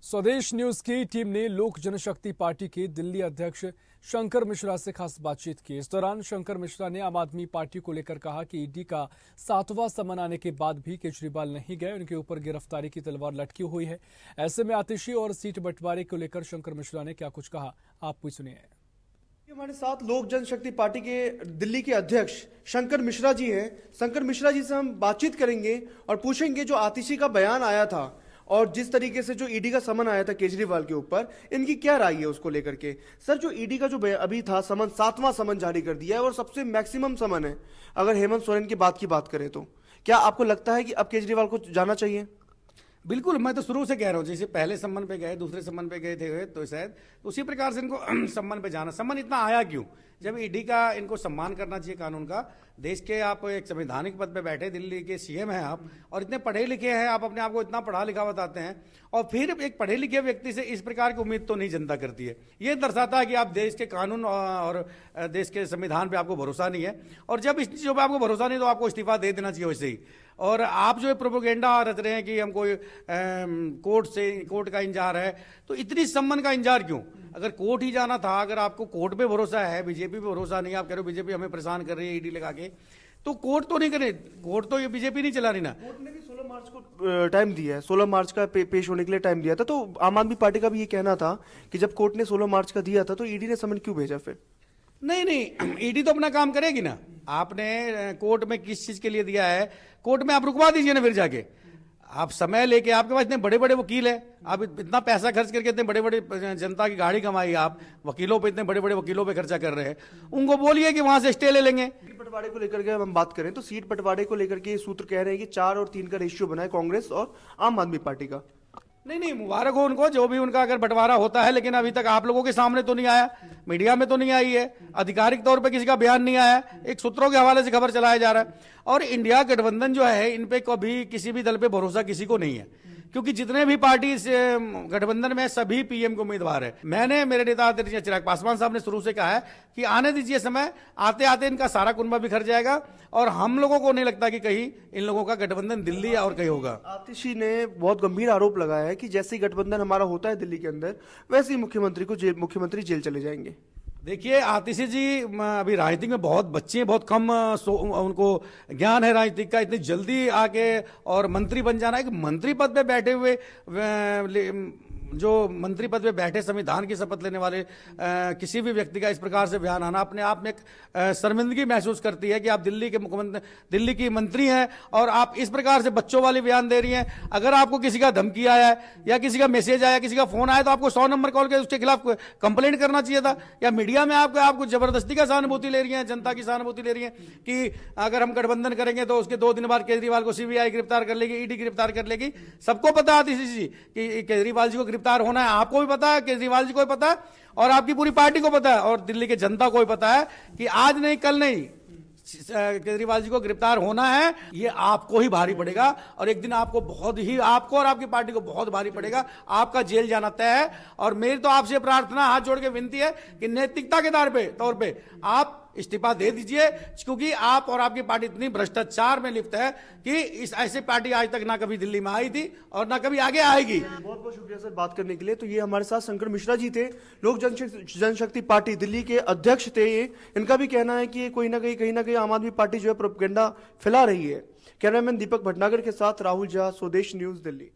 स्वदेश न्यूज की टीम ने लोक जनशक्ति पार्टी के दिल्ली अध्यक्ष शंकर मिश्रा से खास बातचीत की। इस दौरान शंकर मिश्रा ने आम आदमी पार्टी को लेकर कहा कि ईडी का 7वां समन आने के बाद भी केजरीवाल नहीं गए, उनके ऊपर गिरफ्तारी की तलवार लटकी हुई है। ऐसे में आतिशी और सीट बंटवारे को लेकर शंकर मिश्रा ने क्या कुछ कहा, आप भी सुनिए। हमारे साथ लोक जनशक्ति पार्टी के दिल्ली के अध्यक्ष शंकर मिश्रा जी हैं। शंकर मिश्रा जी से हम बातचीत करेंगे और पूछेंगे जो आतिशी का बयान आया था और जिस तरीके से जो ईडी का समन आया था केजरीवाल के ऊपर, इनकी क्या राय है उसको लेकर के। सर, जो ईडी का जो अभी था समन, 7वां समन जारी कर दिया है और सबसे मैक्सिमम समन है अगर हेमंत सोरेन की बात करें तो। क्या आपको लगता है कि अब केजरीवाल को जाना चाहिए? बिल्कुल, मैं तो शुरू से कह रहा हूँ, जैसे पहले सम्मन पे गए, दूसरे सम्मन पे गए थे, तो शायद उसी प्रकार से इनको सम्मन पे जाना। सम्मन इतना आया क्यों? जब ईडी का इनको सम्मान करना चाहिए कानून का। देश के आप एक संवैधानिक पद पे बैठे, दिल्ली के सीएम हैं आप, और इतने पढ़े लिखे हैं, आप अपने आप को इतना पढ़ा लिखा बताते हैं, और फिर एक पढ़े लिखे व्यक्ति से इस प्रकार की उम्मीद तो नहीं जनता करती है। ये दर्शाता है कि आप देश के कानून और देश के संविधान पे आपको भरोसा नहीं है, और जब इस चीज़ों पर आपको भरोसा नहीं तो आपको इस्तीफा दे देना चाहिए वैसे ही। और आप जो प्रोपेगेंडा रच रहे हैं कि हमको कोर्ट का इंतजार है, तो इतनी सम्मन का इंतजार क्यों? अगर कोर्ट ही जाना था, अगर आपको कोर्ट पे भरोसा है, बीजेपी पे भरोसा नहीं, आप कह रहे हो बीजेपी हमें परेशान कर रही है ईडी लगा के, तो कोर्ट तो नहीं करे, कोर्ट तो ये बीजेपी नहीं चला रही ना। कोर्ट ने भी 16 मार्च को टाइम दिया है, 16 मार्च का पेश होने के लिए टाइम दिया था। तो आम आदमी पार्टी का भी ये कहना था कि जब कोर्ट ने 16 मार्च का दिया था तो ईडी ने समन क्यों भेजा फिर? नहीं, ईडी तो अपना काम करेगी ना। आपने कोर्ट में किस चीज के लिए दिया है, कोर्ट में आप रुकवा दीजिए ना फिर जाके। आप समय लेके, आपके पास इतने बड़े बड़े वकील हैं, आप इतना पैसा खर्च करके इतने बड़े बड़े जनता की गाड़ी कमाई, आप वकीलों पे, इतने बड़े बड़े वकीलों पे खर्चा कर रहे हैं, उनको बोलिए कि वहां से स्टे ले लेंगे। सीट बंटवारे को लेकर के हम बात करें तो सीट बंटवारे को लेकर के सूत्र कह रहे हैं कि 4 और 3 का रेशियो बना है कांग्रेस और आम आदमी पार्टी का। नहीं, मुबारक हो उनको, जो भी उनका अगर बंटवारा होता है, लेकिन अभी तक आप लोगों के सामने तो नहीं आया, मीडिया में तो नहीं आई है, आधिकारिक तौर पे किसी का बयान नहीं आया, एक सूत्रों के हवाले से खबर चलाया जा रहा है। और इंडिया गठबंधन जो है, इन पे कभी किसी भी दल पे भरोसा किसी को नहीं है, क्योंकि जितने भी पार्टी गठबंधन में सभी पीएम के उम्मीदवार है। मैंने, मेरे नेता चिराग पासवान साहब ने शुरू से कहा है कि आने दीजिए समय, आते आते इनका सारा कुनबा बिखर जाएगा, और हम लोगों को नहीं लगता कि कहीं इन लोगों का गठबंधन दिल्ली या और कहीं होगा। आतिशी ने बहुत गंभीर आरोप लगाया है कि जैसे ही गठबंधन हमारा होता है दिल्ली के अंदर, वैसे ही मुख्यमंत्री जेल चले जाएंगे। देखिए, आतिशी जी अभी राजनीति में बहुत बच्चे हैं, बहुत कम उनको ज्ञान है राजनीतिक का। इतनी जल्दी आके और मंत्री बन जाना, एक मंत्री पद पे बैठे हुए, जो मंत्री पद पे बैठे संविधान की शपथ लेने वाले किसी भी व्यक्ति का इस प्रकार से बयान आना अपने आप में एक शर्मिंदगी महसूस करती है कि आप दिल्ली के मुख्यमंत्री, दिल्ली की मंत्री हैं, और आप इस प्रकार से बच्चों वाले बयान दे रही हैं। अगर आपको किसी का धमकी आया है या किसी का मैसेज आया, किसी का फोन आया, तो आपको 100 नंबर कॉल करके उसके खिलाफ कंप्लेंट करना चाहिए था। या मीडिया में आपको जबरदस्ती का सहानुभूति ले रही है, जनता की सहानुभूति ले रही है कि अगर हम गठबंधन करेंगे तो उसके 2 दिन बाद केजरीवाल को सीबीआई गिरफ्तार कर लेगी, ईडी गिरफ्तार कर लेगी। सबको पता है जी कि केजरीवाल जी को गिरफ्तार होना है, आपको भी पता है, केजरीवाल जी को भी पता है, और आपकी पूरी पार्टी को पता है, और दिल्ली के जनता को भी पता है कि आज नहीं कल नहीं केजरीवाल जी को गिरफ्तार होना है। ये आपको ही भारी पड़ेगा, और एक दिन आपको बहुत ही, आपको और आपकी पार्टी को बहुत भारी पड़ेगा। आपका जेल जाना तय है। और मेरी तो आपसे प्रार्थना, हाथ जोड़ के विनती है कि नैतिकता के तौर पे आप इस्तीफा दे दीजिए, क्योंकि आप और आपकी पार्टी इतनी भ्रष्टाचार में लिप्त है कि इस ऐसी पार्टी आज तक ना कभी दिल्ली में आई थी और ना कभी आगे आएगी। बहुत बहुत शुक्रिया सर बात करने के लिए। तो ये हमारे साथ शंकर मिश्रा जी थे, लोक जनशक्ति पार्टी दिल्ली के अध्यक्ष थे। ये इनका भी कहना है कि ये कहीं ना कहीं आम आदमी पार्टी जो है प्रोपेगेंडा फैला रही है। कैमरामैन दीपक भटनागर के साथ राहुल झा, स्वदेश न्यूज, दिल्ली।